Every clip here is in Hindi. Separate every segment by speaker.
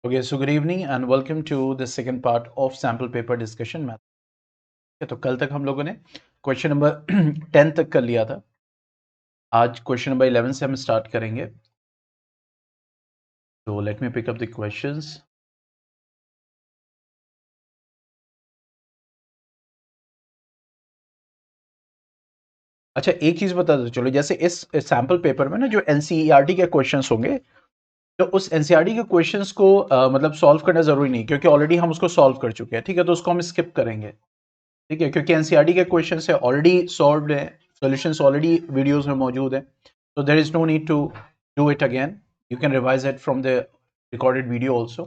Speaker 1: Okay, so good evening and welcome to the second part of sample paper discussion math. तो कल तक हम लोगों ने क्वेश्चन नंबर 10 तक कर लिया था। आज क्वेश्चन नंबर 11 से हम स्टार्ट करेंगे। तो let me pick up the questions. अच्छा, एक चीज बता दो, चलो जैसे इस सैंपल पेपर में ना जो एनसीईआरटी के क्वेश्चंस होंगे, तो उस एनसीईआरटी के क्वेश्चंस को मतलब सॉल्व करना जरूरी नहीं, क्योंकि ऑलरेडी हम उसको सॉल्व कर चुके हैं। ठीक है, तो उसको हम स्किप करेंगे। ठीक है, क्योंकि एनसीईआरटी के क्वेश्चन है ऑलरेडी सॉल्व्ड है, सॉल्यूशंस ऑलरेडी वीडियोस में मौजूद है, तो there is no need to do it again. You can revise it from the recorded video also.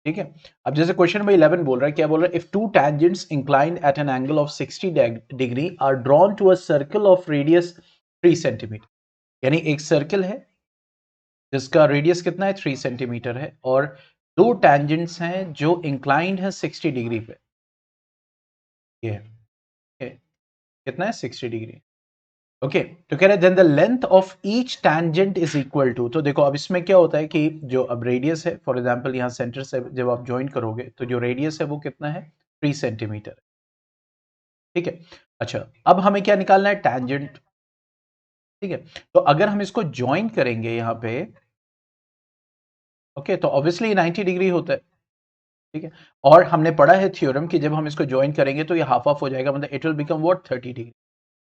Speaker 1: ठीक है, अब जैसे क्वेश्चन नंबर 11 बोल रहा है, क्या बोल रहा है? If two tangents inclined at an angle of 60 degree are drawn to a circle of radius 3 centimetre, यानी एक सर्कल है जिसका रेडियस कितना है, 3 सेंटीमीटर है, और दो टेंजेंट्स हैं जो इंक्लाइंड है 60 डिग्री पे। ये कितना है, 60 डिग्री। ओके, तो कह रहे हैं then the length of each tangent is equal to. तो देखो अब इसमें क्या होता है कि जो अब रेडियस है, फॉर एग्जांपल यहाँ सेंटर से जब आप ज्वाइन करोगे तो जो रेडियस है वो कितना है, 3 सेंटीमीटर। ठीक है, अच्छा अब हमें क्या निकालना है, टैंजेंट। ठीक है, तो अगर हम इसको ज्वाइन करेंगे यहाँ पे, ओके, तो ऑब्वियसली 90 डिग्री होता है। ठीक है, और हमने पढ़ा है थ्योरम कि जब हम इसको ज्वाइन करेंगे तो ये हाफ ऑफ हो जाएगा, मतलब it will become what, 30 degree.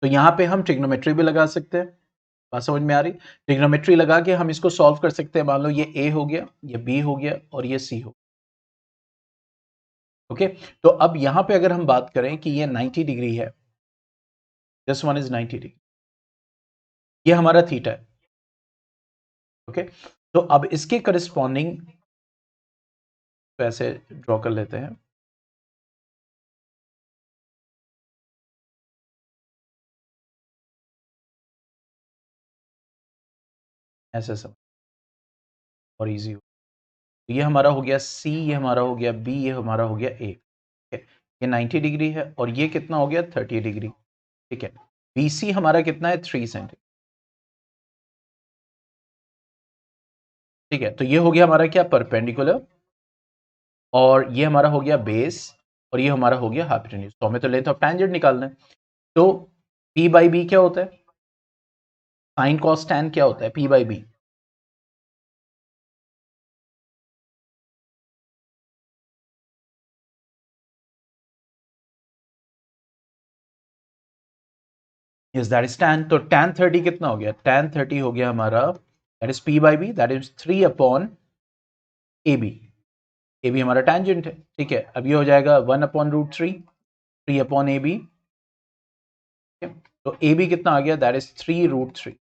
Speaker 1: तो यहाँ पे हम ट्रिग्नोमेट्री भी लगा सकते हैं। बात समझ में आ रही? ट्रिग्नोमेट्री लगा के हम इसको सॉल्व कर सकते हैं। मान लो ये ए हो गया, ये बी हो गया और ये सी हो। ओके, तो अब यहां पे अगर हम बात करें कि ये 90 डिग्री है, दिस वन इज 90 डिग्री, ये हमारा थीटा है। ओके, तो अब इसके करस्पॉन्डिंग ऐसे ड्रॉ कर लेते हैं। ऐसे सब और इजी हो। ये हमारा हो गया सी, ये हमारा हो गया बी, ये हमारा हो गया ए। ये 90 डिग्री है और ये कितना हो गया, 30 डिग्री। ठीक है, बीसी हमारा कितना है, 3 सेंटीमीटर। ठीक है, तो ये हो गया हमारा क्या, परपेंडिकुलर, और ये हमारा हो गया बेस, और ये हमारा हो गया हाइपोटेन्यूज। तो हमें तो लेंथ ऑफ टैंजेंट निकालना है। तो पी बाई बी क्या होता है, साइन कॉस टैन क्या होता है, p by b. Yes, that is tan. तो टैन 30 कितना हो गया, टैन 30 हो गया हमारा, that is p by b, that is 3 upon A B. A B हमारा टैंजेंट है। ठीक है, अब ये हो जाएगा 1 upon root 3, 3 upon A B. तो ए बी कितना आ गया, दैट इज 3 रूट 3।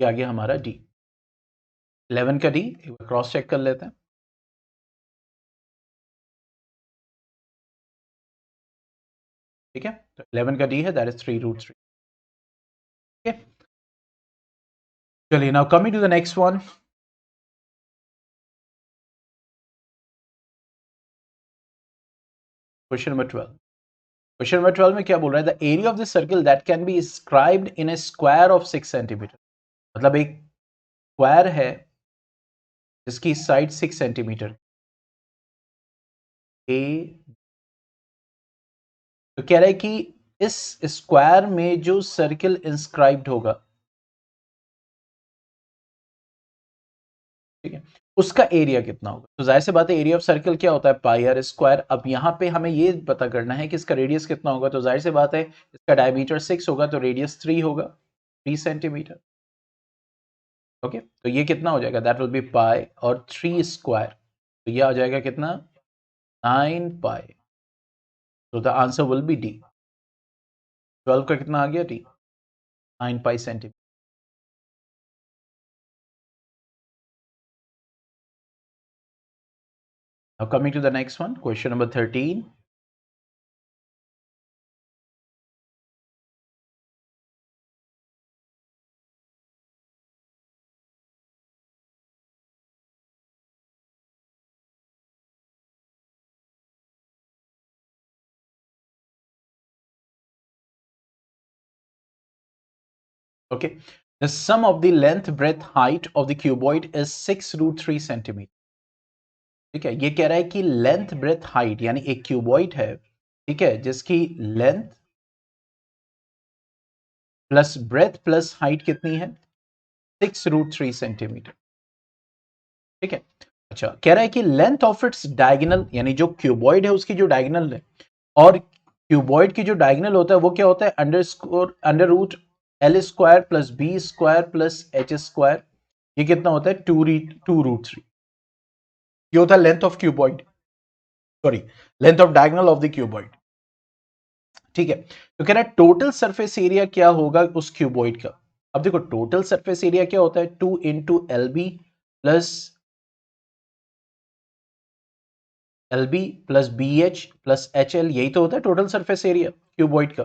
Speaker 1: ये आ गया हमारा डी, 11 का डी। क्रॉस चेक कर लेते हैं। ठीक है, तो 11 का डी है, दैट इज 3 रूट 3। ठीक है, चलिए now coming to the next one. Question number 12। Question number 12 में क्या बोल रहा है, the area of the circle that can be scribed in a square of 6 centimetre. मतलब एक स्क्वायर है जिसकी साइड 6 सेंटीमीटर। ए, तो कह रहा है कि इस स्क्वायर में जो सर्कल इंस्क्राइब्ड होगा, ठीक है, उसका एरिया कितना होगा। तो जाहिर सी बात है, एरिया ऑफ सर्कल क्या होता है, पाई आर स्क्वायर। अब यहाँ पे हमें ये पता करना है कि इसका रेडियस कितना होगा। तो जाहिर सी बात है, इसका डायमीटर 6 होगा तो रेडियस 3 होगा, 3 सेंटीमीटर। ओके, तो ये कितना हो जाएगा, दैट विल बी पाई और 3 स्क्वायर। तो ये आ जाएगा कितना, 9 पाई। तो the answer will be D. 12 का कितना आ गया, D, 9 pi centimetre. Now coming to the next one, question number 13. Okay, the sum of the length breadth height of the cuboid is 6√3 centimetre. ठीक है, ये कह रहा है कि लेंथ ब्रेथ हाइट यानी एक क्यूबॉइड है, ठीक है, जिसकी length plus breadth plus height कितनी है, 6√3 सेंटीमीटर। ठीक है, अच्छा कह रहा है कि लेंथ ऑफ इट्स डायगोनल यानी जो क्यूबॉइड है उसकी जो डायगोनल है, और क्यूबॉइड की जो डायगोनल होता है वो क्या होता है, under root l square plus B square plus h square. ये कितना होता है, 2√3। ये होता है length of cuboid, sorry length of diagonal of the cuboid. ठीक है, तो कह रहा है टोटल सरफेस एरिया क्या होगा उस क्यूबॉइड का। अब देखो टोटल सरफेस एरिया क्या होता है, 2 × l b plus b h plus h l, यही तो होता है टोटल सरफेस एरिया क्यूबॉइड का।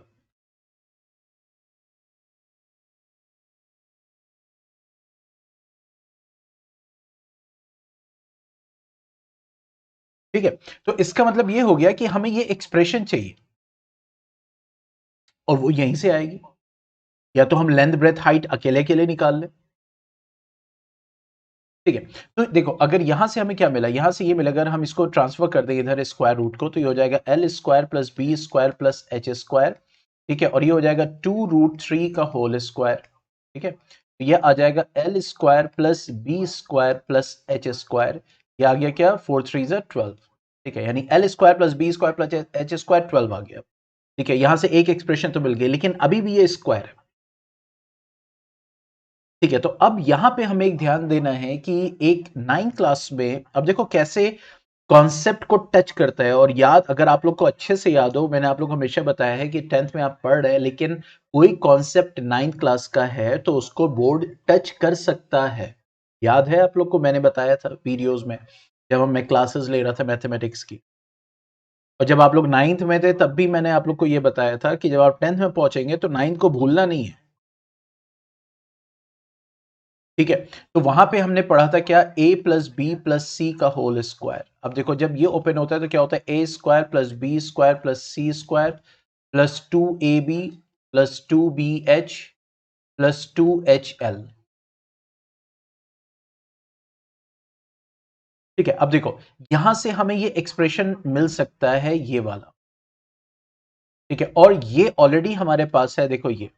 Speaker 1: ठीक है, तो इसका मतलब ये हो गया कि हमें ये एक्सप्रेशन चाहिए और वो यहीं से आएगी, या तो हम लेंथ ब्रेथ हाइट अकेले अकेले निकाल लें। ठीक है, तो देखो अगर यहां से हमें क्या मिला, यहां से ये मिला, अगर हम इसको ट्रांसफर कर दें इधर स्क्वायर रूट को, तो ये हो जाएगा l square plus B square plus h square. ठीक है, और ये हो जाएगा 2√3 का होल स्क्वायर। ठीक है, तो ये आ जाएगा l square plus B square plus h square. ये आ गया क्या, 4×3 = 12। ठीक है, यानी l square plus B square plus h square 12 आ गया। ठीक है, यहां से एक एक्सप्रेशन तो मिल गई, लेकिन अभी भी ये स्क्वायर है। ठीक है, तो अब यहां पे हमें एक ध्यान देना है कि एक 9th क्लास में, अब देखो कैसे कॉन्सेप्ट को टच करता है, और याद अगर आप लोग को अच्छे से याद हो, मैंने आप लोग को हमेशा बताया है कि 10th में आप पढ़ रहे हैं, लेकिन कोई कॉन्सेप्ट 9th क्लास का है तो उसको बोर्ड टच कर सकता है। याद है आप लोग को, मैंने बताया था वीडियोस में जब मैं क्लासेस ले रहा था मैथमेटिक्स की, और जब आप लोग 9th में थे तब भी मैंने आप लोग को यह बताया था कि जब आप 10th में पहुंचेंगे तो 9th को भूलना नहीं है। ठीक है, तो वहां पे हमने पढ़ा था क्या, a प्लस बी प्लस सी का होल स्क्वायर। अब देखो जब ये ओपन होता है तो क्या होता है, A square plus B square plus C square plus 2ab plus 2bh plus 2hl। ठीक है, अब देखो यहां से हमें ये एक्सप्रेशन मिल सकता है ये वाला। ठीक है, और ये ऑलरेडी हमारे पास है, देखो ये,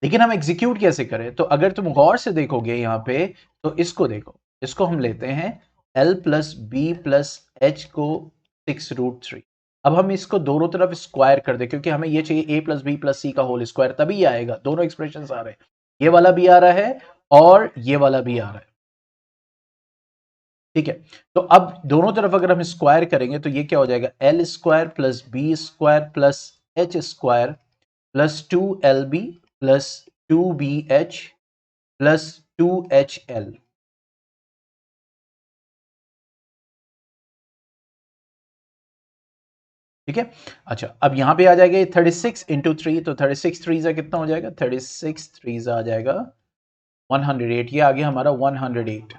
Speaker 1: लेकिन हम एग्जीक्यूट कैसे करें, तो अगर तुम गौर से देखोगे यहां पे, तो इसको देखो, इसको हम लेते हैं l plus b plus h को 6√3। अब हम इसको दोनों तरफ स्क्वायर कर दे, क्योंकि हमें ये चाहिए a प्लस बी प्लस सी का होल स्क्वायर, तभी आएगा, दोनों एक्सप्रेशन आ रहे हैं, ये वाला भी आ रहा है और ये वाला भी आ रहा है। ठीक है, तो अब दोनों तरफ अगर हम स्क्वायर करेंगे तो ये क्या हो जाएगा, l square plus B square plus h square plus 2lb plus 2bh plus 2hl। ठीक है, अच्छा अब यहां पे आ जाएगा 36 × 3, तो 36 3 कितना हो जाएगा, 36 3 आ जाएगा 108। ये आ गया हमारा 108।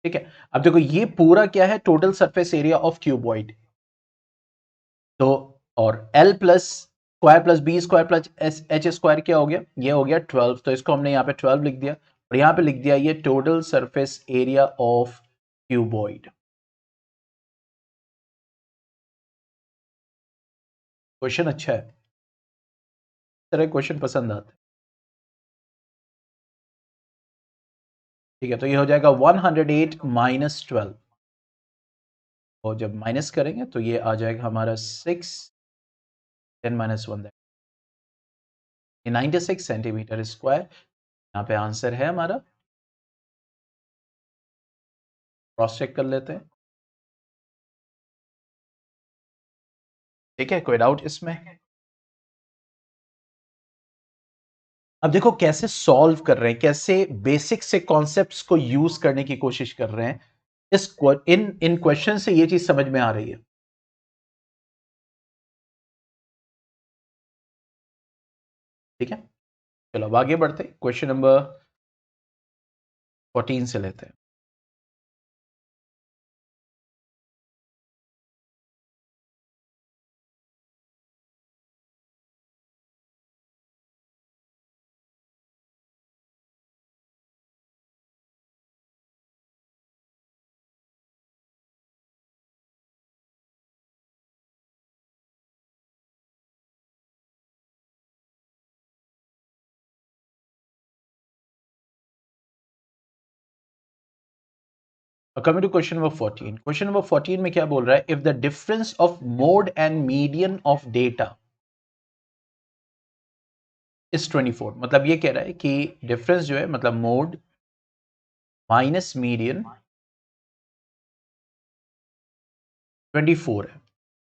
Speaker 1: ठीक है, अब देखो ये पूरा क्या है, total surface area of cuboid. तो और L plus square plus B square plus h square क्या हो गया, ये हो गया 12। तो इसको हमने यहाँ पे 12 लिख दिया, और यहाँ पे लिख दिया ये total surface area of cuboid. Question अच्छा है, इस तरह क्वेश्चन पसंद आते हैं। ठीक है, तो ये हो जाएगा 108 माइनस 12, और जब माइनस करेंगे तो ये आ जाएगा हमारा 6 10 - 1, ये 96 सेंटीमीटर स्क्वायर। यहाँ पे आंसर है हमारा, क्रॉस चेक कर लेते हैं। ठीक है, कोई डाउट इसमें। अब देखो कैसे सॉल्व कर रहे हैं, कैसे बेसिक से कॉन्सेप्ट्स को यूज करने की कोशिश कर रहे हैं, इन इन क्वेश्चन से ये चीज समझ में आ रही है। ठीक है, चलो अब आगे बढ़ते हैं, क्वेश्चन नंबर 14 से लेते हैं। Coming to question number 14, question number 14 में क्या बोल रहा है, if the difference of mode and median of data is 24, मतलब ये कह रहा है कि डिफरेंस जो है मतलब मोड माइनस मीडियन 24 है,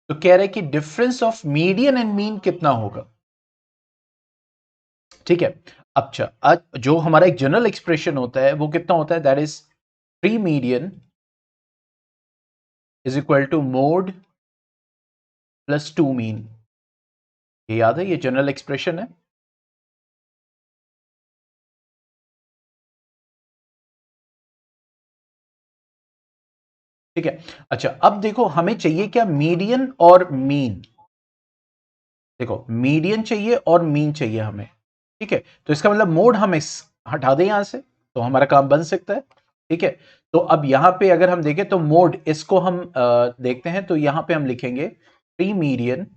Speaker 1: तो कह रहा है कि difference of median and mean कितना होगा। ठीक है, अच्छा आज जो हमारा एक जनरल एक्सप्रेशन होता है वो कितना होता है, that is 3 median is equal to mode plus 2 mean. ये याद है, ये जनरल एक्सप्रेशन है। ठीक है, अच्छा अब देखो हमें चाहिए क्या, मीडियन और मीन। देखो मीडियन चाहिए और मीन चाहिए हमें। ठीक है, तो इसका मतलब मोड हम इस हटा दें यहां से तो हमारा काम बन सकता है। ठीक है, तो अब यहां पे अगर हम देखें तो मोड इसको हम देखते हैं, तो यहां पे हम लिखेंगे 3 median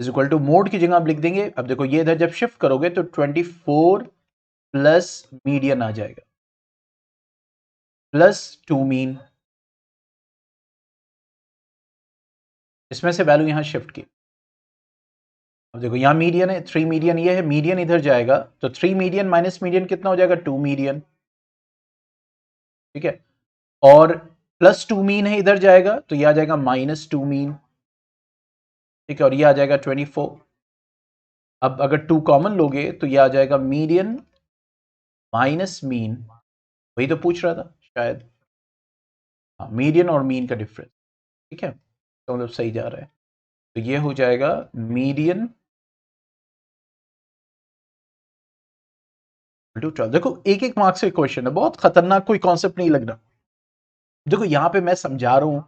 Speaker 1: is equal to mode की जगह आप लिख देंगे, अब देखो ये इधर जब शिफ्ट करोगे तो 24 प्लस मीडियन आ जाएगा प्लस 2 मीन, इसमें से वैल्यू यहां शिफ्ट की। अब देखो यहां मीडियन है, 3 मीडियन ये है, मीडियन इधर जाएगा तो 3 मीडियन माइनस मीडियन कितना हो जाएगा, 2 मीडियन। ठीक है, और प्लस 2 मीन है इधर जाएगा तो यह आ जाएगा माइनस 2 मीन। ठीक है, और ये आ जाएगा 24। अब अगर 2 कॉमन लोगे तो यह आ जाएगा मीडियन माइनस मीन, वही तो पूछ रहा था शायद। हाँ, मीडियन और मीन का डिफरेंस। ठीक है, तो मतलब सही जा रहा है, तो ये हो जाएगा मीडियन टू 12। देखो एक एक मार्क्स के क्वेश्चन है, बहुत खतरनाक, कोई कॉन्सेप्ट नहीं लग रहा। देखो यहां पे मैं समझा रहा हूं,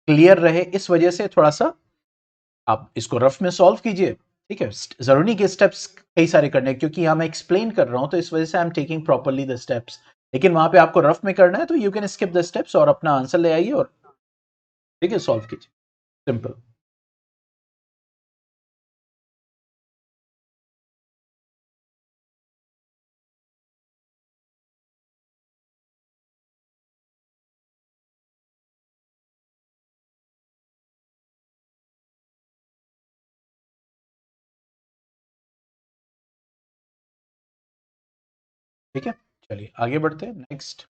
Speaker 1: क्लियर रहे इस वजह से थोड़ा सा आप इसको रफ में सॉल्व कीजिए। ठीक है, जरूरी नहीं कि स्टेप्स कई सारे करने हैं, क्योंकि यहां मैं एक्सप्लेन कर रहा हूं तो इस वजह से I am taking properly the steps. लेकिन वहां पे आपको रफ में करना है तो you can skip the steps और अपना आंसर ले आइए और ठीक है सॉल्व कीजिए, सिंपल। ठीक है, चलिए आगे बढ़ते हैं नेक्स्ट।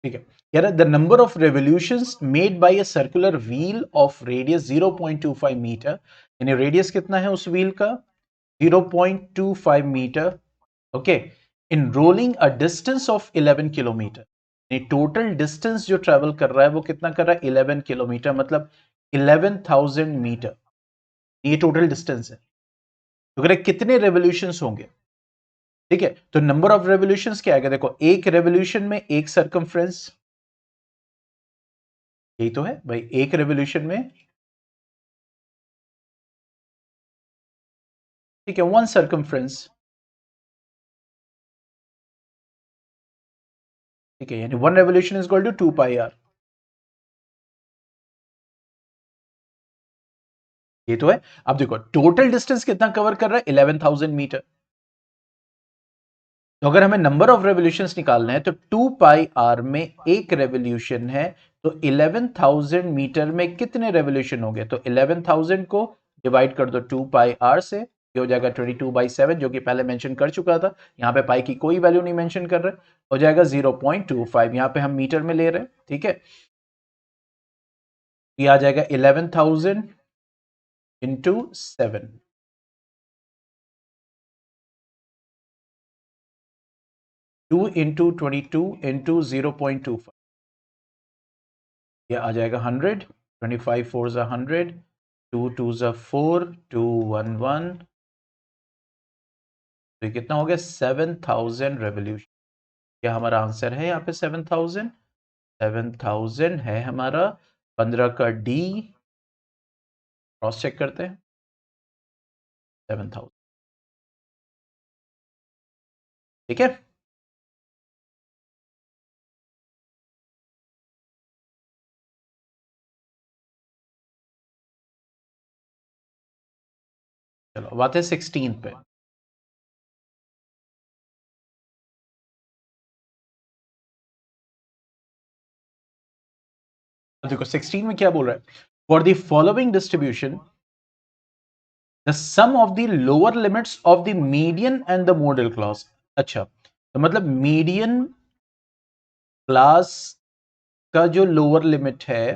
Speaker 1: ठीक है, कह रहा है the number of revolutions made by a circular wheel of radius 0.25 metre, यानी रेडियस कितना है उस व्हील का, 0.25 metre. Okay, in rolling a distance of 11 kilometre, total distance जो ट्रेवल कर रहा है वो कितना कर रहा है, 11 किलोमीटर, मतलब 11,000 मीटर, ये टोटल डिस्टेंस है। तो कह रहे कितने रेवोल्यूशंस होंगे। ठीक है, तो नंबर ऑफ रेवोल्यूशंस क्या आएगा, देखो एक रेवोल्यूशन में एक सर्कमफ्रेंस, यही तो है भाई, एक रेवोल्यूशन में, ठीक है, वन सर्कमफ्रेंस। ठीक है, यानी one revolution is equal to 2 pi r, ये तो है। अब देखो टोटल डिस्टेंस कितना कवर कर रहा है, 11,000 मीटर। तो अगर हमें नंबर ऑफ रेवोल्यूशंस निकालना है तो 2 पाई आर में एक रेवोल्यूशन है, तो 11,000 मीटर में कितने रेवोल्यूशन हो गए, तो 11,000 को डिवाइड कर दो 2 पाई आर से, ये हो जाएगा 22/7, जो कि पहले मेंशन कर चुका था। यहाँ पे पाई की कोई वैल्यू नहीं मेंशन कर रहे, हो जाएगा 0.25, यहाँ पे हम मीटर में ले रहे हैं। ठीक है, ये आ जाएगा 11,000 इंटू 7, 2 इंटू 22 इंटू 0.25, ये आ जाएगा 100, 25 4 ज़ा 100, 2 2 ज़ा 4, 2 1 1, तो ये कितना हो गया, 7,000 रेवोल्यूशन। क्या हमारा आंसर है यहाँ पे 7,000, 7,000 है हमारा। 15 का डी, क्रॉस चेक करते हैं, 7,000। ठीक है, चलो अब आते हैं 16 पे। देखो 16 में क्या बोल रहा है, for the following distribution the sum of the lower limits of the median and the modal class. अच्छा, तो मतलब मीडियन क्लास का जो लोअर लिमिट है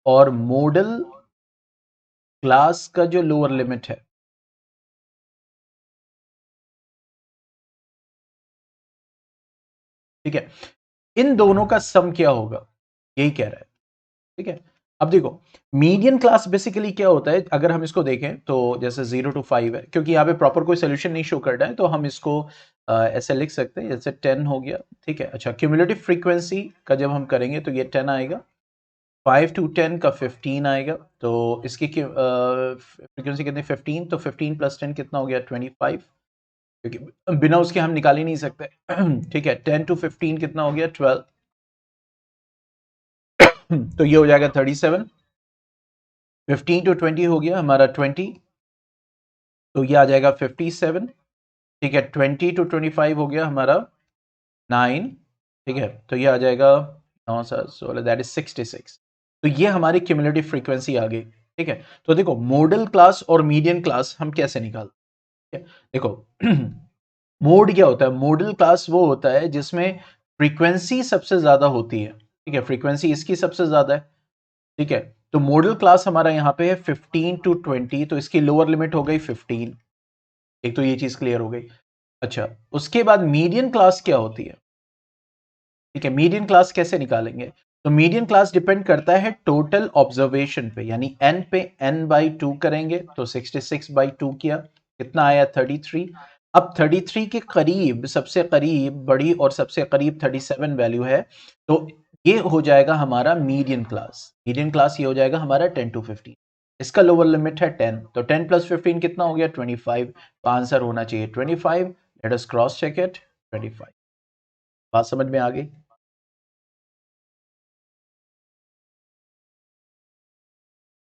Speaker 1: और मॉडल क्लास का जो लोअर लिमिट है, ठीक है, इन दोनों का सम क्या होगा, यही कह रहा है। ठीक है, अब देखो मीडियन क्लास बेसिकली क्या होता है, अगर हम इसको देखें तो जैसे 0 to 5 है, क्योंकि यहाँ पे प्रॉपर कोई सोल्यूशन नहीं शो कर रहा है तो हम इसको ऐसे लिख सकते हैं, जैसे 10 हो गया। ठीक है, अच्छा क्यूमुलेटिव फ्रीक्वेंसी का जब हम करेंगे तो ये 10 आएगा, 5 to 10 का 15 आएगा, तो इसकी फ्रीक्वेंसी कितनी 15, तो 15 + 10 कितना हो गया 25, क्योंकि बिना उसके हम निकाल ही नहीं सकते। ठीक है, 10 to 15 कितना हो गया 12, तो ये हो जाएगा 37, 15 to 20 हो गया हमारा 20, तो ये आ जाएगा 57। ठीक है, 20 to 25 हो गया हमारा 9। ठीक है, तो ये आ जाएगा 9 7 16, दैट इज 66। तो ये हमारी क्यूमुलेटिव फ्रीक्वेंसी आ गई। ठीक है, तो देखो मॉडल क्लास और मीडियन क्लास हम कैसे निकालते हैं, देखो मोड क्या होता है, मॉडल क्लास वो होता है जिसमें फ्रीक्वेंसी सबसे ज्यादा होती है। ठीक है, फ्रीक्वेंसी इसकी सबसे ज्यादा है। ठीक है, तो मॉडल क्लास हमारा यहाँ पे है 15 to 20, तो इसकी लोअर लिमिट हो गई 15। एक तो ये चीज क्लियर हो गई। अच्छा, उसके बाद मीडियन क्लास क्या होती है। ठीक है, मीडियन क्लास कैसे निकालेंगे, तो मीडियन क्लास डिपेंड करता है टोटल ऑब्जर्वेशन पे, यानी n पे n/2 करेंगे, तो 66/2 किया, कितना आया 33। अब 33 के करीब, सबसे करीब बड़ी और सबसे करीब 37 वैल्यू है, तो ये हो जाएगा हमारा मीडियन क्लास। मीडियन क्लास ये हो जाएगा हमारा 10 to 15। इसका लोअर लिमिट है 10, तो 10 + 15 कितना हो गया 25, तो आंसर होना चाहिए 25। Let us cross check it, 25। बात समझ में आ गई।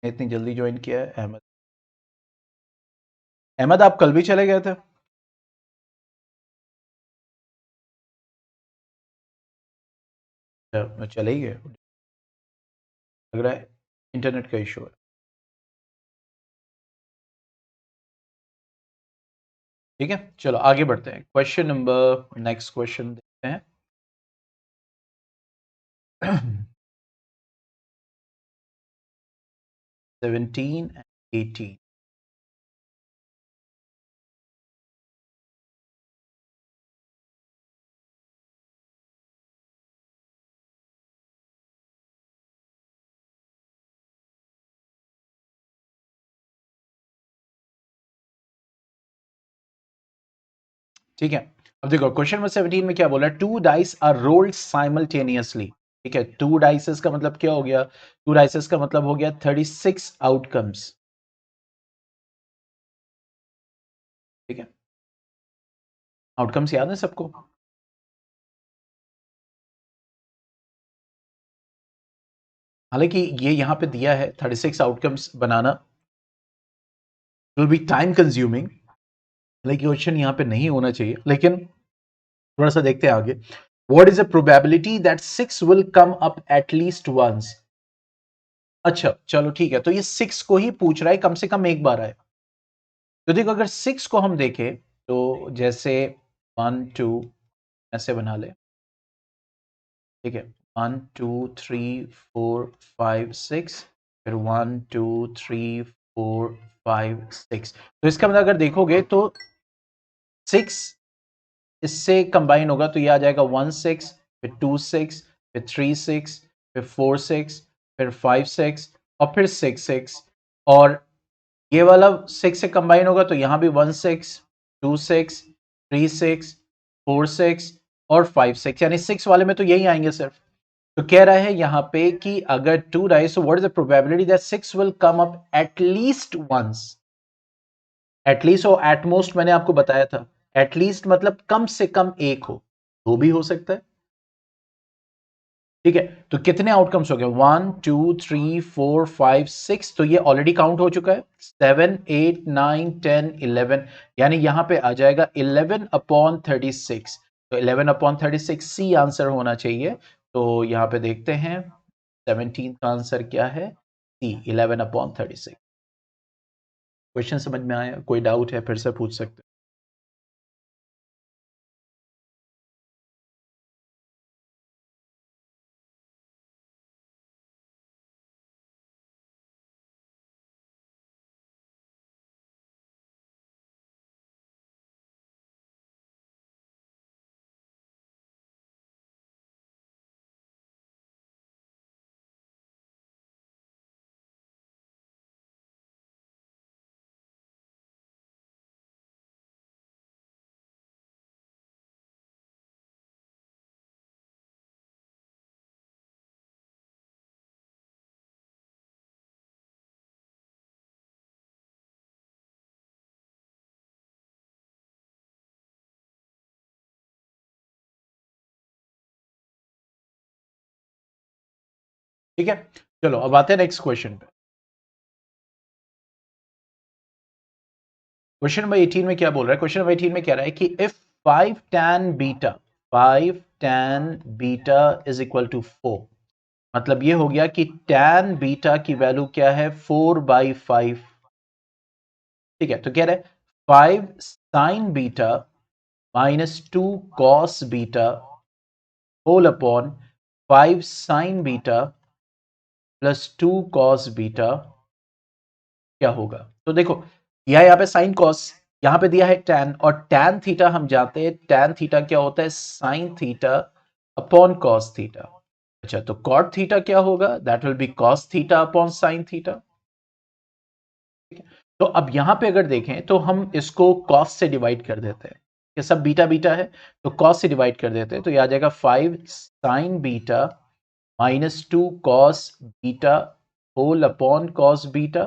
Speaker 1: इतनी जल्दी ज्वाइन किया है अहमद। अहमद आप कल भी चले गए थे। चले ही गए, लग रहा है इंटरनेट का इशू है। ठीक है, चलो आगे बढ़ते हैं, क्वेश्चन नंबर, नेक्स्ट क्वेश्चन देखते हैं। 17 and 18। ठीक है, अब देखो क्वेश्चन नंबर 17 में क्या बोला, 2 डाइस आर रोल्ड साइमल्टेनियसली। ठीक है, 2 डाइसेस का मतलब क्या हो गया, 2 डाइसेस का मतलब हो गया 36 आउटकम्स। ठीक है, आउटकम्स याद है सबको। हालांकि ये यहां पे दिया है 36 outcomes banana will be time consuming, like question यहाँ पे नहीं होना चाहिए, लेकिन थोड़ा सा देखते हैं आगे। What is the probability that 6 will come up at least once. अच्छा चलो ठीक है, तो ये 6 को ही पूछ रहा है, कम से कम एक बार आए। तो देखो अगर 6 को हम देखें तो जैसे 1 2 ऐसे बना ले। ठीक है, 1 2 3 4 5 6, फिर 1 2 3 4 5 6, तो इसका मतलब अगर देखोगे तो 6 इससे कंबाइन होगा तो ये आ जाएगा 1 6, फिर 2 6, फिर 3 6, फिर 4 6, फिर 5 6 और फिर 6 6, और ये वाला 6 से कंबाइन होगा तो यहां भी 1 6, 2 6, 3 6, 4 6 और 5 6, यानी 6 वाले में तो यही आएंगे सिर्फ। तो कह रहा है यहां पे कि अगर 2 dice, what is the probability that 6 will come up at least once. At least और एटमोस्ट मैंने आपको बताया था, एटलीस्ट मतलब कम से कम एक हो, दो भी हो सकता है। ठीक है, तो कितने आउटकम्स हो गए? 1 2 3 4 5 6, तो ये ऑलरेडी काउंट हो चुका है। 7 8 9 10 11, यानी यहां पे आ जाएगा 11/36। तो 11/36 सी आंसर होना चाहिए। तो यहां पे देखते हैं 17 का आंसर क्या है, सी 11/36। क्वेश्चन समझ में आया? कोई डाउट है फिर से पूछ सकते हैं। ठीक है, चलो अब आते हैं नेक्स्ट क्वेश्चन पे। क्वेश्चन नंबर 18 में क्या बोल रहा है? क्वेश्चन नंबर 18 में कह रहा है कि if 5 tan beta 5 tan beta is equal to 4, मतलब ये हो गया कि tan बीटा की वैल्यू क्या है? 4/5। ठीक है, तो कह रहा है 5 sin beta minus 2 cos beta whole upon 5 sin beta plus 2 cos beta क्या होगा? तो देखो, यह यहाँ पे साइन कॉस, यहां पे दिया है tan, और tan थीटा हम जानते हैं, tan थीटा क्या होता है? Sine theta upon cos theta. अच्छा, तो कॉट थीटा क्या होगा? That will be cos theta upon sine theta. तो अब यहां पे अगर देखें तो हम इसको कॉस से डिवाइड कर देते हैं, ये सब बीटा बीटा है, तो कॉस से डिवाइड कर देते हैं, तो ये आ जाएगा 5 sine beta minus 2 cos beta whole upon cos beta.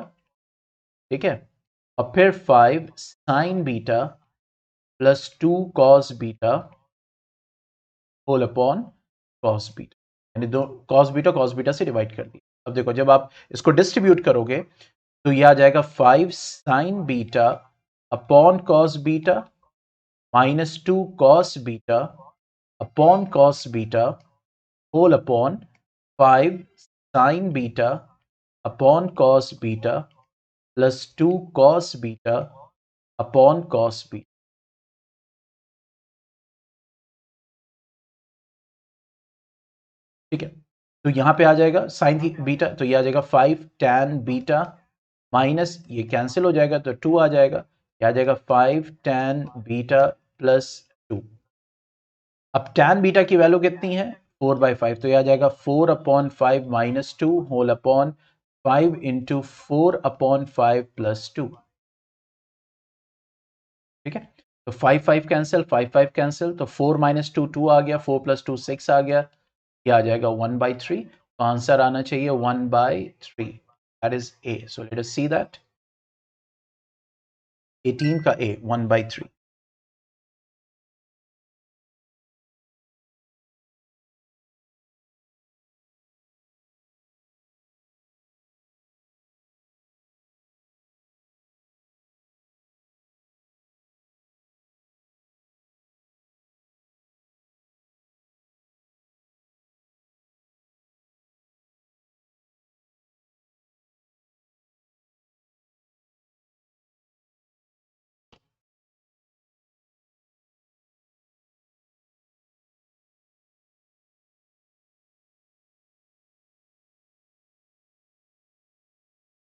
Speaker 1: ठीक है, और फिर 5 sine beta plus 2 cos beta whole upon cos beta, यानी दो कॉस बीटा से डिवाइड कर दिया। अब देखो, जब आप इसको डिस्ट्रीब्यूट करोगे तो यह आ जाएगा 5 sine beta upon cos beta minus 2 cos beta upon cos beta whole upon 5 sine beta upon cos beta plus 2 cos beta upon cos beta. ठीक है, तो यहां पे आ जाएगा साइन बीटा, तो ये आ जाएगा 5 tan बीटा माइनस ये कैंसिल हो जाएगा तो 2 आ जाएगा, ये आ जाएगा 5 tan बीटा प्लस 2। अब tan बीटा की वैल्यू कितनी है? 4/5, तो ये आ जाएगा 4/5 minus 2 whole upon 5 into 4/5 plus 2। ठीक है, तो 5 5 कैंसिल, 5 5 कैंसिल, तो 4 माइनस 2 2 आ गया, 4 प्लस 2 6 आ गया, ये आ जाएगा 1/3। तो आंसर आना चाहिए 1/3, that is a. So let us see that 18 का ए 1/3।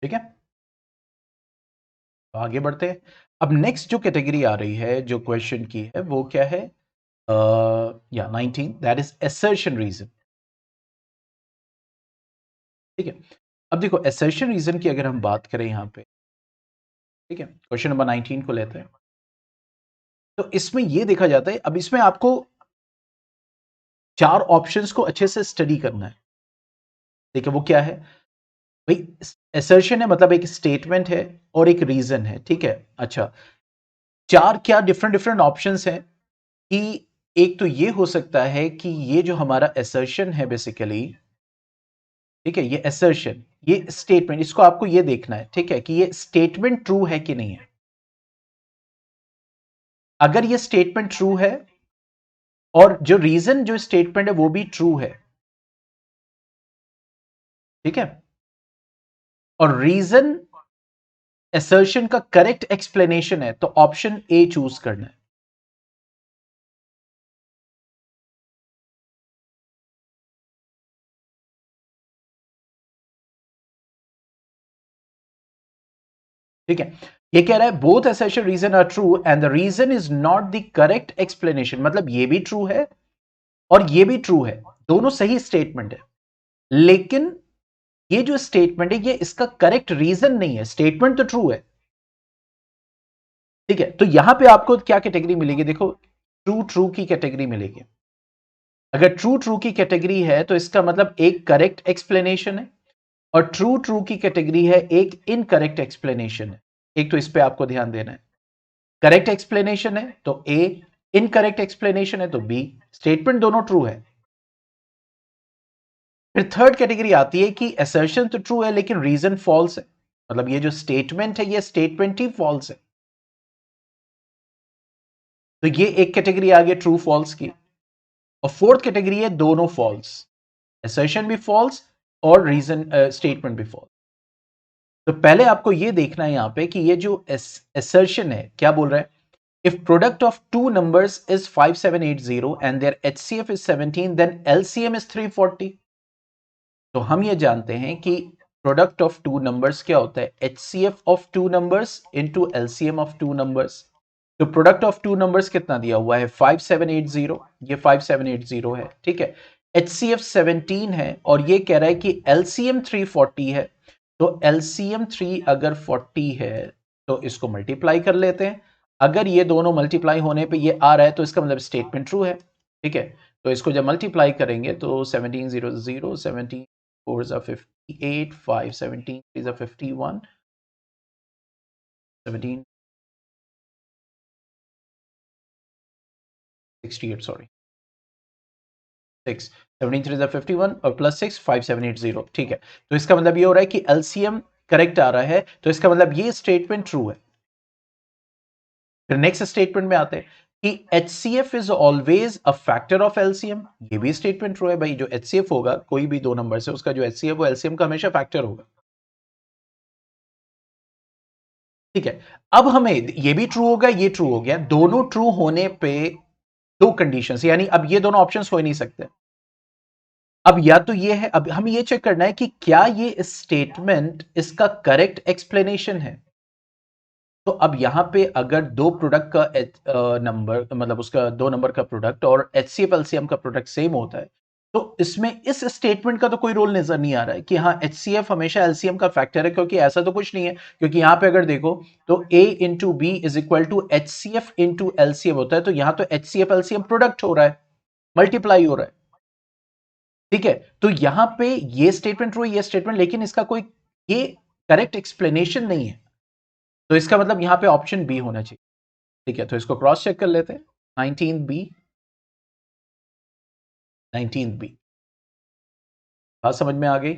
Speaker 1: ठीक है, तो आगे बढ़ते हैं। अब नेक्स्ट जो कैटेगरी आ रही है जो क्वेश्चन की है वो क्या है? या 19, दैट इज assertion रीजन। ठीक है, अब देखो assertion रीजन की अगर हम बात करें यहां पे, ठीक है, क्वेश्चन नंबर 19 को लेते हैं। तो इसमें यह देखा जाता है, अब इसमें आपको चार ऑप्शंस को अच्छे से स्टडी करना है। ठीक है, वो क्या है भाई? assertion है, मतलब एक स्टेटमेंट है और एक रीजन है। ठीक है, अच्छा, चार क्या डिफरेंट डिफरेंट ऑप्शंस हैं कि एक तो ये हो सकता है कि ये जो हमारा assertion है बेसिकली, ठीक है, ये assertion, ये स्टेटमेंट, इसको आपको ये देखना है, ठीक है, कि ये स्टेटमेंट ट्रू है कि नहीं है। अगर ये स्टेटमेंट ट्रू है और जो रीजन जो स्टेटमेंट है वो भी ट्रू है, ठीक है, और रीजन assertion का करेक्ट एक्सप्लेनेशन है, तो ऑप्शन ए चूज करना है। ठीक है, ये कह रहा है both assertion reason are true and the reason is not the correct explanation, मतलब ये भी ट्रू है और ये भी ट्रू है, दोनों सही स्टेटमेंट है, लेकिन ये जो स्टेटमेंट है ये इसका करेक्ट रीजन नहीं है, स्टेटमेंट तो ट्रू है। ठीक है, तो यहां पे आपको क्या कैटेगरी मिलेगी, देखो ट्रू ट्रू की कैटेगरी मिलेगी। अगर ट्रू ट्रू की कैटेगरी है तो इसका मतलब एक करेक्ट एक्सप्लेनेशन है, और ट्रू ट्रू की कैटेगरी है एक इनकरेक्ट एक्सप्लेनेशन है। एक तो इस पे आपको ध्यान देना है, करेक्ट एक्सप्लेनेशन है तो ए, इनकरेक्ट एक्सप्लेनेशन है तो बी, स्टेटमेंट दोनों ट्रू है। फिर थर्ड कैटेगरी आती है कि असर्शन तो ट्रू है लेकिन रीजन फॉल्स है, मतलब ये जो स्टेटमेंट है ये स्टेटमेंट ही फॉल्स है। तो ये एक कैटेगरी आ गई ट्रू फॉल्स की। और फोर्थ कैटेगरी है दोनों फॉल्स, असर्शन भी फॉल्स और रीजन स्टेटमेंट भी फॉल्स। तो पहले आपको ये देखना है यहां पे कि ये जो assertion है क्या बोल रहा है, if product of two numbers is 5780 and their HCF is 17 then LCM is 340। तो हम ये जानते हैं कि प्रोडक्ट ऑफ टू नंबर्स क्या होता है, HCF of two numbers into LCM of two numbers. तो प्रोडक्ट ऑफ टू नंबर्स कितना दिया हुआ है 5780, ये 5780 है, ठीक है, HCF 17 है और ये कह रहा है कि LCM 340 है। तो LCM 3 अगर 40 है तो इसको मल्टीप्लाई कर लेते हैं, अगर ये दोनों मल्टीप्लाई होने पे ये आ रहा है तो इसका मतलब स्टेटमेंट ट्रू है। ठीक है, तो इसको जब मल्टीप्लाई करेंगे तो 1700, 17 4 are 58, 5 17 3 are 51, 17 68 सॉरी 6 17 3 are 51 और प्लस 6 5780। ठीक है, तो इसका मतलब ये हो रहा है कि एलसीएम करेक्ट आ रहा है, तो इसका मतलब ये स्टेटमेंट ट्रू है। फिर नेक्स्ट स्टेटमेंट में आते हैं कि HCF is always a factor of LCM, ये भी स्टेटमेंट ट्रू है भाई, जो HCF होगा कोई भी दो नंबर से उसका जो HCF वो LCM का हमेशा फैक्टर होगा। ठीक है, अब हमें ये भी ट्रू होगा ये ट्रू हो गया, दोनों ट्रू होने पे दो कंडीशंस, यानी अब ये दोनों ऑप्शंस हो ही नहीं सकते। अब या तो ये है, अब हमें ये चेक करना है कि क्या ये स्टेटमेंट इसका करेक्ट एक्सप्लेनेशन है। तो अब यहां पे अगर दो प्रोडक्ट का नंबर, मतलब उसका दो नंबर का प्रोडक्ट और HCF LCM का प्रोडक्ट सेम होता है, तो इसमें इस स्टेटमेंट का तो कोई रोल नजर नहीं आ रहा है कि हाँ HCF हमेशा LCM का फैक्टर है, क्योंकि ऐसा तो कुछ नहीं है। क्योंकि यहां पे अगर देखो तो A into B is equal to HCF into LCM होता है, तो यहां तो HCF LCM प्रोडक्ट हो रहा है, मल्टीप्लाई हो रहा है। ठीक है, तो यहां पे ये स्टेटमेंट ट्रू है ये स्टेटमेंट, लेकिन इसका कोई ये करेक्ट एक्सप्लेनेशन नहीं है, तो इसका मतलब यहां पे ऑप्शन बी होना चाहिए। ठीक है, तो इसको क्रॉस चेक कर लेते हैं, 19 बी, 19 बी, बात समझ में आ गई।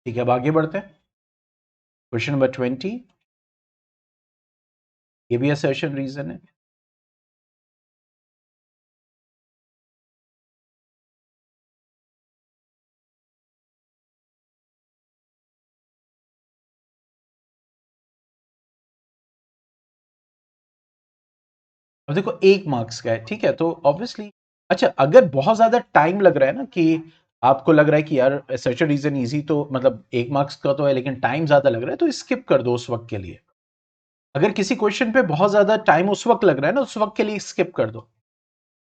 Speaker 1: ठीक है, अब आगे बढ़ते हैं, क्वेश्चन नंबर 20, ये भी असर्शन रीजन है। अब देखो 1 मार्क्स का है, ठीक है, तो ऑब्वियसली अच्छा, अगर बहुत ज्यादा टाइम लग रहा है ना, कि आपको लग रहा है कि यार सच अ रीजन इजी, तो मतलब 1 मार्क्स का तो है लेकिन टाइम ज्यादा लग रहा है, तो स्किप कर दो उस वक्त के लिए। अगर किसी क्वेश्चन पे बहुत ज्यादा टाइम उस वक्त लग रहा है ना, उस वक्त के लिए स्किप कर दो,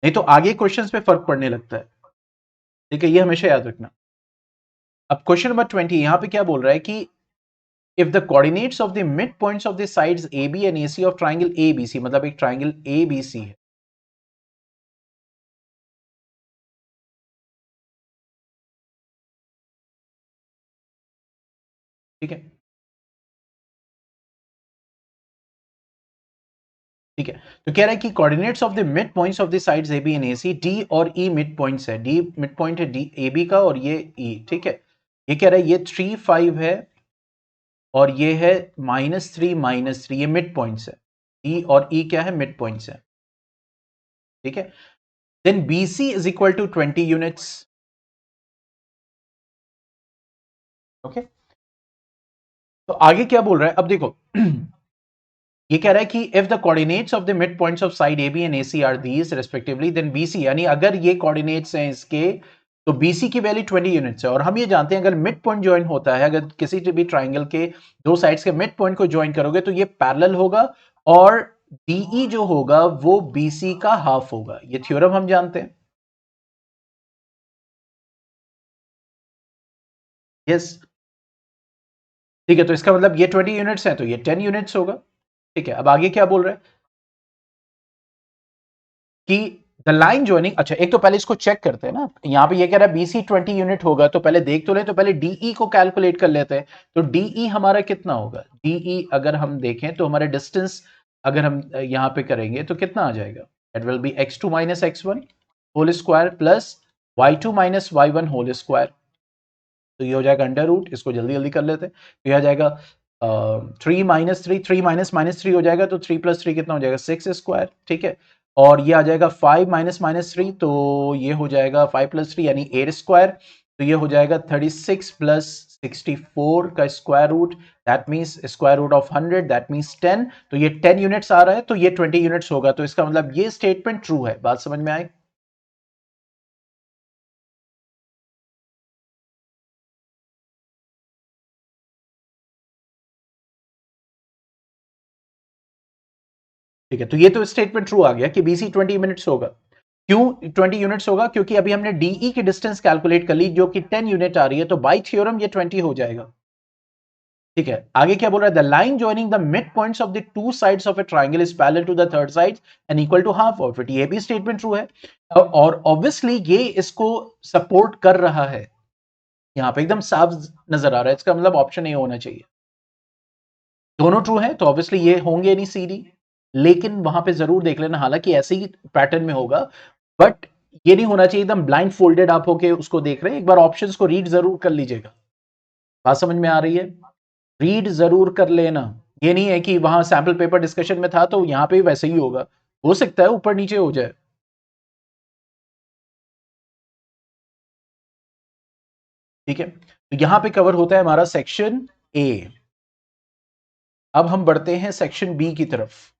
Speaker 1: नहीं तो आगे क्वेश्चंस पे फर्क पड़ने लगता है। ठीक है, ये हमेशा याद रखना। अब क्वेश्चन नंबर 20 यहां पे क्या बोल रहा है कि if the coordinates of the mid points of the sides A B and A C of triangle A B C, मतलब एक ट्राइंगल ए बी सी है। ठीक है, ठीक है। तो कह रहा है कि coordinates of the mid points of the sides A B and A C, D और ई मिड पॉइंट्स है, डी मिड पॉइंट है डी ए बी का, और ये ई, ठीक है। ये कह रहा है ये 3 5 है, और ये है -3 -3, ये मिड पॉइंट्स है। ई और ई क्या है, मिड पॉइंट्स है। ठीक है, then B C is equal to 20 units. Okay, तो आगे क्या बोल रहा है, अब देखो ये कह रहा है कि if the coordinates of the mid points of side A B and A C are these respectively, then B C, यानी अगर ये कोऑर्डिनेट्स हैं इसके, तो बीसी की वैल्यू 20 यूनिट्स है। और हम ये जानते हैं अगर मिड पॉइंट ज्वाइन होता है, अगर किसी भी ट्राइंगल के दो साइड्स के मिड पॉइंट को ज्वाइन करोगे तो ये पैरेलल होगा, और डीई जो होगा वो बीसी का हाफ होगा। ये थ्योरम हम जानते हैं। यस, ठीक है, तो इसका मतलब ये 20 यूनिट्स है तो ये 10 यूनिट्स होगा। ठीक है, अब आगे क्या बोल रहे हैं कि द लाइन ज्वाइनिंग, अच्छा एक तो पहले इसको चेक करते हैं ना, यहां पे ये कह रहा है बीसी 20 यूनिट होगा, तो पहले देख तो ले, तो पहले डीई को कैलकुलेट कर लेते हैं। तो डीई हमारा कितना होगा, डीई अगर हम देखें तो हमारे डिस्टेंस अगर हम यहां पे करेंगे तो कितना आ जाएगा, it will be x2 minus x1 whole square plus y2 minus y1 whole square. तो ये हो जाएगा अंडर रूट, इसको जल्दी जल्दी कर लेते हैं। तो यह आ जाएगा 3 - 3, 3 माइनस माइनस 3 हो जाएगा, तो 3 + 3 कितना हो जाएगा, 6 स्क्वायर। ठीक है, और ये आ जाएगा 5 माइनस माइनस 3, तो ये हो जाएगा 5 + 3 यानी 8 स्क्वायर। तो ये हो जाएगा 36 + 64 का square root, that means square root of 100, that means 10। तो ये 10 यूनिट्स आ रहा है, तो ये 20 यूनिट्स होगा। तो इसका मतलब ये स्टेटमेंट ट्रू है। बात समझ में आए? ठीक है, तो ये तो स्टेटमेंट ट्रू आ गया कि बीसी 20 यूनिट्स होगा। क्यों 20 यूनिट्स होगा, क्योंकि अभी हमने डीई की डिस्टेंस कैलकुलेट कर ली जो कि 10 यूनिट आ रही है, तो बाय थ्योरम ये 20 हो जाएगा। ठीक है, आगे क्या बोल रहा है, the line joining the mid points of the two sides of a triangle is parallel to the third side and equal to half of it. ये भी स्टेटमेंट ट्रू है, और ऑब्वियसली ये इसको सपोर्ट कर रहा है। यहां पे एकदम साफ नजर आ रहा है, इसका मतलब ऑप्शन ए होना चाहिए। दोनों ट्रू है तो ऑब्वियसली ये होंगे नहीं सी डी, लेकिन वहां पे जरूर देख लेना, हालांकि ऐसे ही पैटर्न में होगा, बट ये नहीं होना चाहिए एकदम ब्लाइंड फोल्डेड आप होके उसको देख रहे हैं। एक बार ऑप्शंस को रीड जरूर कर लीजिएगा। बात समझ में आ रही है? रीड जरूर कर लेना। ये नहीं है कि वहां सैंपल पेपर डिस्कशन में था तो यहां पे भी वैसे ही होगा, हो सकता है ऊपर नीचे हो जाए। ठीक है, तो यहां पे कवर होता है हमारा सेक्शन ए। अब हम बढ़ते हैं सेक्शन बी की तरफ।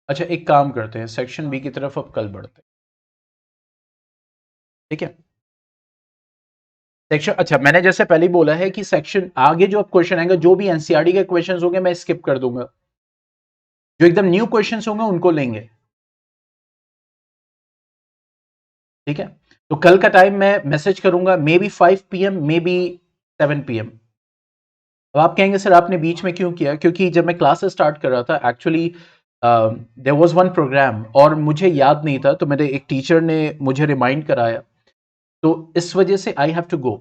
Speaker 1: अच्छा, एक काम करते हैं, सेक्शन बी की तरफ अब कल बढ़ते हैं। ठीक है, सेक्शन, अच्छा मैंने जैसे पहले ही बोला है कि सेक्शन आगे जो अब क्वेश्चन आएंगे, जो भी एनसीईआरटी के क्वेश्चन होंगे मैं स्किप कर दूंगा, जो एकदम न्यू क्वेश्चन होंगे उनको लेंगे। ठीक है, तो कल का टाइम मैं मैसेज करूंगा, may be 5 PM, may be 7 PM। अब आप कहेंगे सर आपने बीच में क्यों किया, क्योंकि जब मैं क्लासेस स्टार्ट कर रहा था actually there was one program और मुझे याद नहीं था, तो मेरे एक टीचर ने मुझे रिमाइंड कराया, तो इस वजह से आई हैव टू गो।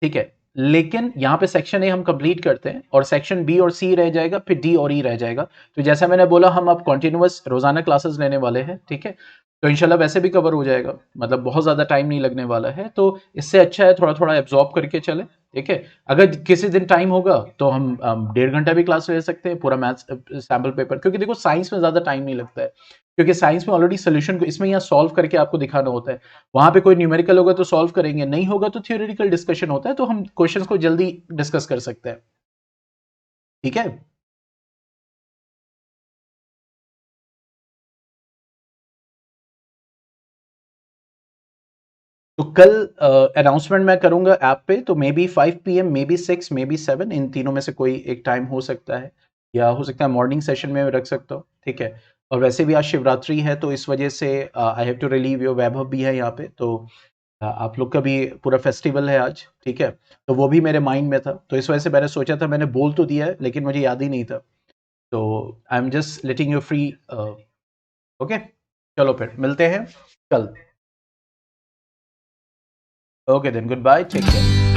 Speaker 1: ठीक है, लेकिन यहाँ पे सेक्शन ए हम कंप्लीट करते हैं और सेक्शन बी और सी रह जाएगा, फिर डी और ई रह जाएगा। तो जैसा मैंने बोला हम अब कॉन्टिन्यूअस रोजाना क्लासेस लेने वाले हैं, ठीक है। तो इंशाल्लाह वैसे भी कवर हो जाएगा, मतलब बहुत ज़्यादा टाइम नहीं लगने वाला है। तो इससे अच्छा है थोड़ा थोड़ा एब्जॉर्ब करके चले, ठीक है। अगर किसी दिन टाइम होगा तो हम 1.5 घंटा भी क्लास ले सकते हैं पूरा मैथ्स सैम्पल पेपर, क्योंकि देखो साइंस में ज़्यादा टाइम नहीं लगता है, क्योंकि साइंस में ऑलरेडी सोल्यूशन को इसमें यहाँ सॉल्व करके आपको दिखाना होता है। वहां पे कोई न्यूमेरिकल होगा तो सॉल्व करेंगे, नहीं होगा तो थियोरेटिकल डिस्कशन होता है, तो हम क्वेश्चंस को जल्दी डिस्कस कर सकते हैं, ठीक है। तो कल अनाउंसमेंट मैं करूंगा ऐप पे, तो may be 5 PM, may be 6, may be 7, इन तीनों में से कोई एक टाइम हो सकता है, या हो सकता है मॉर्निंग सेशन में रख सकता हूँ, ठीक है। और वैसे भी आज शिवरात्रि है, तो इस वजह से I have to relieve your, Vaibhav भी है यहाँ पे, तो आप लोग का भी पूरा फेस्टिवल है आज, ठीक है। तो वो भी मेरे माइंड में था, तो इस वजह से मैंने सोचा था, मैंने बोल तो दिया है लेकिन मुझे याद ही नहीं था। तो I am just letting you free, okay. चलो फिर मिलते हैं कल। Okay then, good bye, take care.